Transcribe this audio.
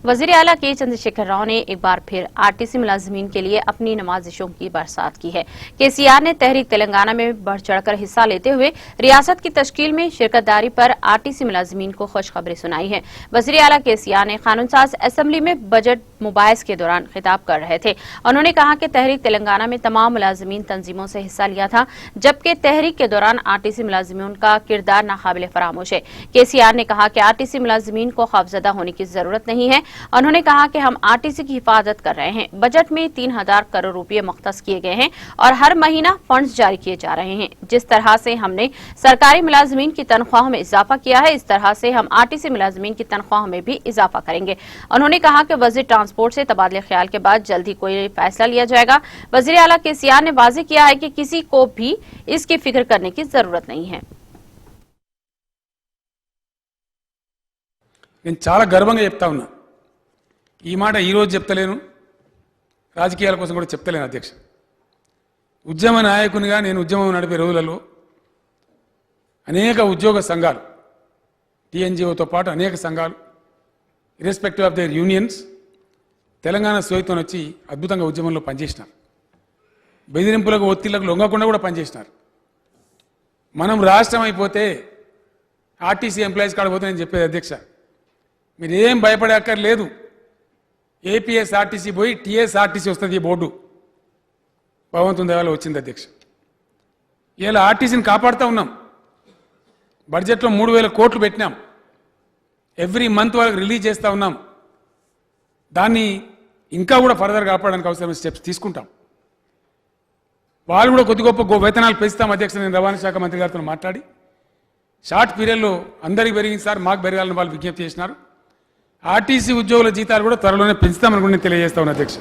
वज़ीर आला के चंद्रशेखर राव ने एक बार फिर आरटीसी मुलाजिमीन के लिए अपनी नवाजिशों की बरसात की है। केसीआर ने तहरीक तेलंगाना में बढ़ चढ़कर हिस्सा लेते हुए रियासत की तश्कील में शिरकतदारी पर आरटीसी मुलाजिमीन को खुशखबरी सुनाई है। वज़ीर आला केसीआर ने कानून साज असेंबली में बजट मुबाहिस के दौरान खिताब कर रहे थे। उन्होंने कहा कि तहरीक तेलंगाना में तमाम मुलाजिमीन तंजीमों से हिस्सा लिया था, जबकि तहरीक के दौरान आरटीसी मुलाजिमीन का किरदार नाकाबिल फरामोश है। केसीआर ने कहा कि आरटीसी मुलाजिमीन को खौफजदा होने की जरूरत नहीं है। उन्होंने कहा कि हम आरटीसी की हिफाजत कर रहे हैं। बजट में 3000 करोड़ रुपए मुख्तस किए गए हैं और हर महीना फंड्स जारी किए जा रहे हैं। जिस तरह से हमने सरकारी मुलाजिमीन की तनख्वाहों में इजाफा किया है, इस तरह से हम आरटीसी मुलाजिमीन की तनख्वाहों में भी इजाफा करेंगे। उन्होंने कहा कि वज़ीर ट्रांसपोर्ट से तबादले ख्याल के बाद जल्द ही कोई फैसला लिया जाएगा। वज़ीर आला केसीआर ने वाज़ेह किया है कि किसी को भी इसकी फिक्र करने की जरूरत नहीं है। నేను చాలా గర్వంగా చెప్తా ఉన్నా, ఈ మాట ఈరోజు చెప్తలేను, రాజకీయాల కోసం కూడా చెప్తలేను అధ్యక్ష. ఉద్యమ నాయకునిగా నేను ఉద్యమం నడిపే రోజులలో అనేక ఉద్యోగ సంఘాలు, టీఎన్జిఓతో పాటు అనేక సంఘాలు irrespective of their unions Telangana సోయితో వచ్చి అద్భుతంగా ఉద్యమంలో పనిచేసినారు. బెదిరింపులకు ఒత్తిళ్లకు లొంగకుండా కూడా పనిచేసినారు. మనం రాష్ట్రం అయిపోతే ఆర్టీసీ ఎంప్లాయీస్ కాడ పోతే నేను చెప్పేది అధ్యక్ష, మీరేం భయపడే అక్కర్లేదు. ఏపీఎస్ఆర్టీసీ పోయి టీఎస్ఆర్టీసీ వస్తుంది. ఈ బోర్డు భగవంతుని దయవల్ల వచ్చింది అధ్యక్ష. ఇలా ఆర్టీసీని కాపాడుతూ ఉన్నాం. బడ్జెట్లో 3000 కోట్లు పెట్టినాం. ఎవ్రీ మంత్ వాళ్ళకి రిలీజ్ చేస్తూ ఉన్నాం. దాన్ని ఇంకా కూడా ఫర్దర్ కాపాడడానికి అవసరమైన స్టెప్స్ తీసుకుంటాం. వాళ్ళు కూడా కొద్ది గొప్ప వేతనాలు పెంచుతాం అధ్యక్ష. నేను రవాణా శాఖ మంత్రి గారితో మాట్లాడి షార్ట్ పీరియడ్లో అందరికీ పెరిగింది సార్, మాకు పెరగాలని వాళ్ళు విజ్ఞప్తి చేసినారు. ఆర్టీసీ ఉద్యోగుల జీతాలు కూడా త్వరలోనే పెంచుతామని కూడా నేను తెలియజేస్తా ఉన్నాను అధ్యక్ష.